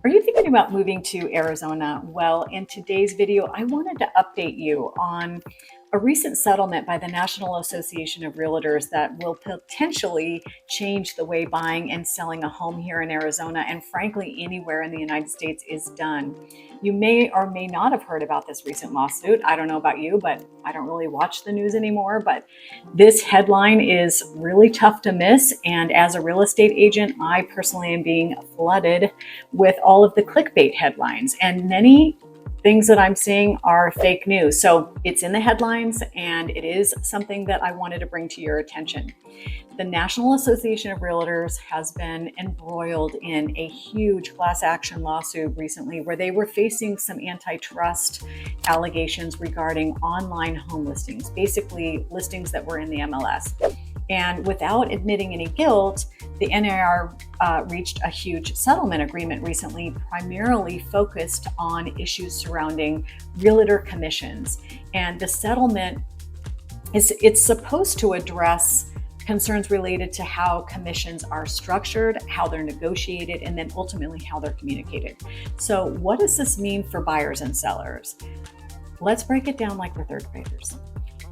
Are you thinking about moving to Arizona? Well, in today's video, I wanted to update you on a recent settlement by the National Association of REALTORS that will potentially change the way buying and selling a home here in Arizona and frankly anywhere in the United States is done. You may or may not have heard about this recent lawsuit. I don't know about you, but I don't really watch the news anymore. But this headline is really tough to miss. And as a real estate agent, I personally am being flooded with all of the clickbait headlines, and many things that I'm seeing are fake news. So it's in the headlines, and it is something that I wanted to bring to your attention. The National Association of REALTORS has been embroiled in a huge class action lawsuit recently where they were facing some antitrust allegations regarding online home listings, basically listings that were in the MLS. And without admitting any guilt, the NAR reached a huge settlement agreement recently, primarily focused on issues surrounding realtor commissions. And the settlement it's supposed to address concerns related to how commissions are structured, how they're negotiated, and then ultimately how they're communicated. So what does this mean for buyers and sellers? Let's break it down like we're third graders.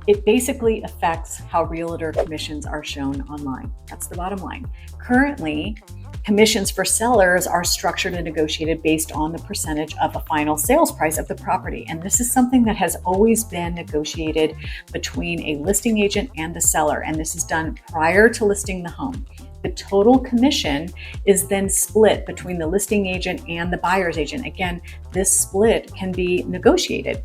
It basically affects how realtor commissions are shown online. That's the bottom line. Currently, commissions for sellers are structured and negotiated based on the percentage of a final sales price of the property. And this is something that has always been negotiated between a listing agent and the seller. And this is done prior to listing the home. The total commission is then split between the listing agent and the buyer's agent. Again, this split can be negotiated.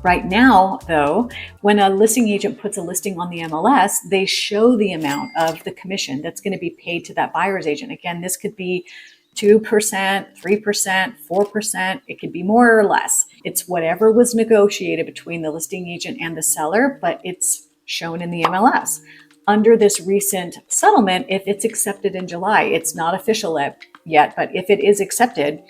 Right now, though, when a listing agent puts a listing on the MLS, they show the amount of the commission that's going to be paid to that buyer's agent. Again, this could be 2%, 3%, 4%. It could be more or less. It's whatever was negotiated between the listing agent and the seller, but it's shown in the MLS. Under this recent settlement, if it's accepted in July, it's not official yet, but if it is accepted,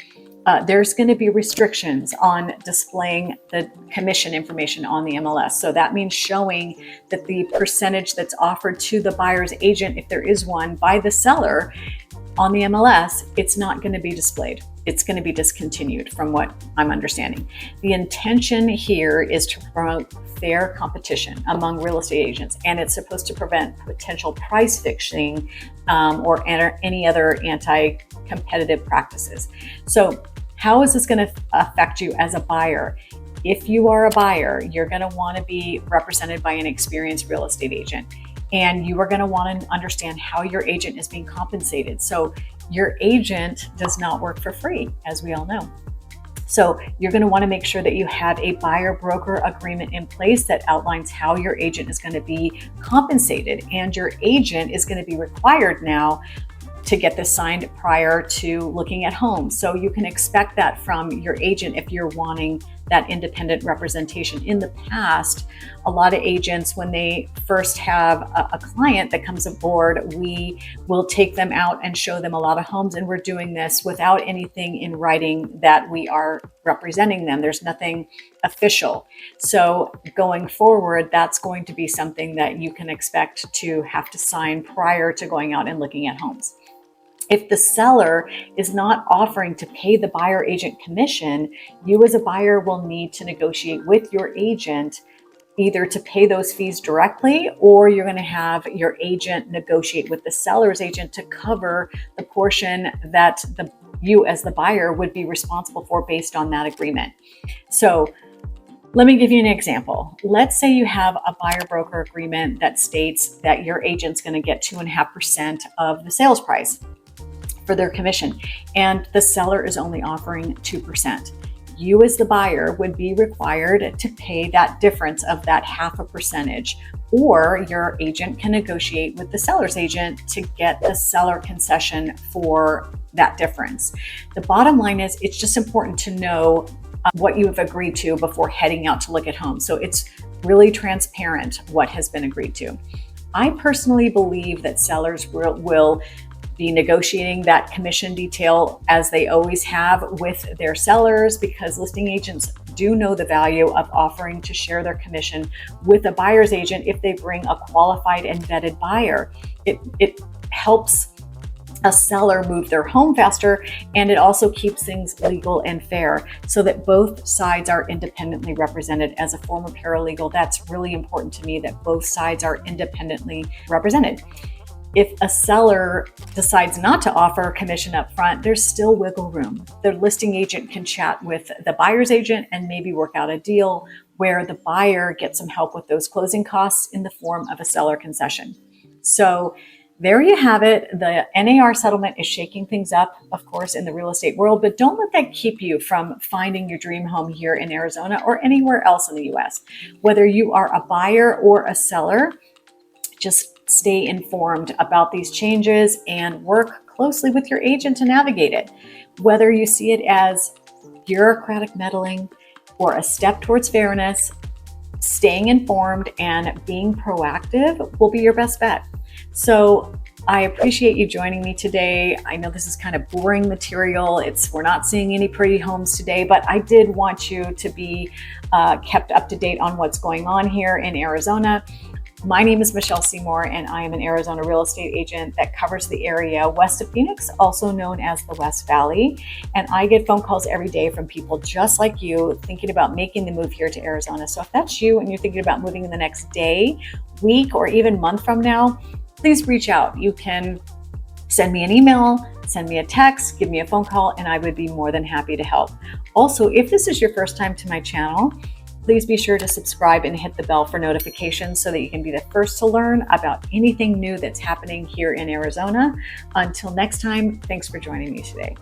there's going to be restrictions on displaying the commission information on the MLS. So that means showing that the percentage that's offered to the buyer's agent, if there is one, by the seller on the MLS, it's not going to be displayed. It's going to be discontinued from what I'm understanding. The intention here is to promote fair competition among real estate agents, and it's supposed to prevent potential price fixing or any other anti-competitive practices. So how is this going to affect you as a buyer? If you are a buyer, you're going to want to be represented by an experienced real estate agent, and you are going to want to understand how your agent is being compensated. So your agent does not work for free, as we all know. So you're going to want to make sure that you have a buyer-broker agreement in place that outlines how your agent is going to be compensated, and your agent is going to be required now to get this signed prior to looking at homes. So you can expect that from your agent if you're wanting that independent representation. In the past, a lot of agents, when they first have a client that comes aboard, we will take them out and show them a lot of homes. And we're doing this without anything in writing that we are representing them. There's nothing official. So going forward, that's going to be something that you can expect to have to sign prior to going out and looking at homes. If the seller is not offering to pay the buyer agent commission, you as a buyer will need to negotiate with your agent either to pay those fees directly, or you're going to have your agent negotiate with the seller's agent to cover the portion that you as the buyer would be responsible for based on that agreement. So let me give you an example. Let's say you have a buyer-broker agreement that states that your agent's going to get 2.5% of the sales price for their commission, and the seller is only offering 2%. You as the buyer would be required to pay that difference of that 0.5%, or your agent can negotiate with the seller's agent to get the seller concession for that difference. The bottom line is it's just important to know what you have agreed to before heading out to look at homes. So it's really transparent what has been agreed to. I personally believe that sellers will be negotiating that commission detail as they always have with their sellers, because listing agents do know the value of offering to share their commission with a buyer's agent if they bring a qualified and vetted buyer. It helps a seller move their home faster, and it also keeps things legal and fair so that both sides are independently represented. As a former paralegal, that's really important to me, that both sides are independently represented. If a seller decides not to offer commission up front, there's still wiggle room. The listing agent can chat with the buyer's agent and maybe work out a deal where the buyer gets some help with those closing costs in the form of a seller concession. So there you have it. The NAR settlement is shaking things up, of course, in the real estate world, but don't let that keep you from finding your dream home here in Arizona or anywhere else in the US. Whether you are a buyer or a seller, just stay informed about these changes and work closely with your agent to navigate it. Whether you see it as bureaucratic meddling or a step towards fairness, staying informed and being proactive will be your best bet. So I appreciate you joining me today. I know this is kind of boring material. We're not seeing any pretty homes today, but I did want you to be kept up to date on what's going on here in Arizona. My name is Michelle Seymour, and I am an Arizona real estate agent that covers the area west of Phoenix, also known as the West Valley. And I get phone calls every day from people just like you thinking about making the move here to Arizona. So if that's you and you're thinking about moving in the next day, week, or even month from now, please reach out. You can send me an email, send me a text, give me a phone call, and I would be more than happy to help. Also, if this is your first time to my channel, please be sure to subscribe and hit the bell for notifications so that you can be the first to learn about anything new that's happening here in Arizona. Until next time, thanks for joining me today.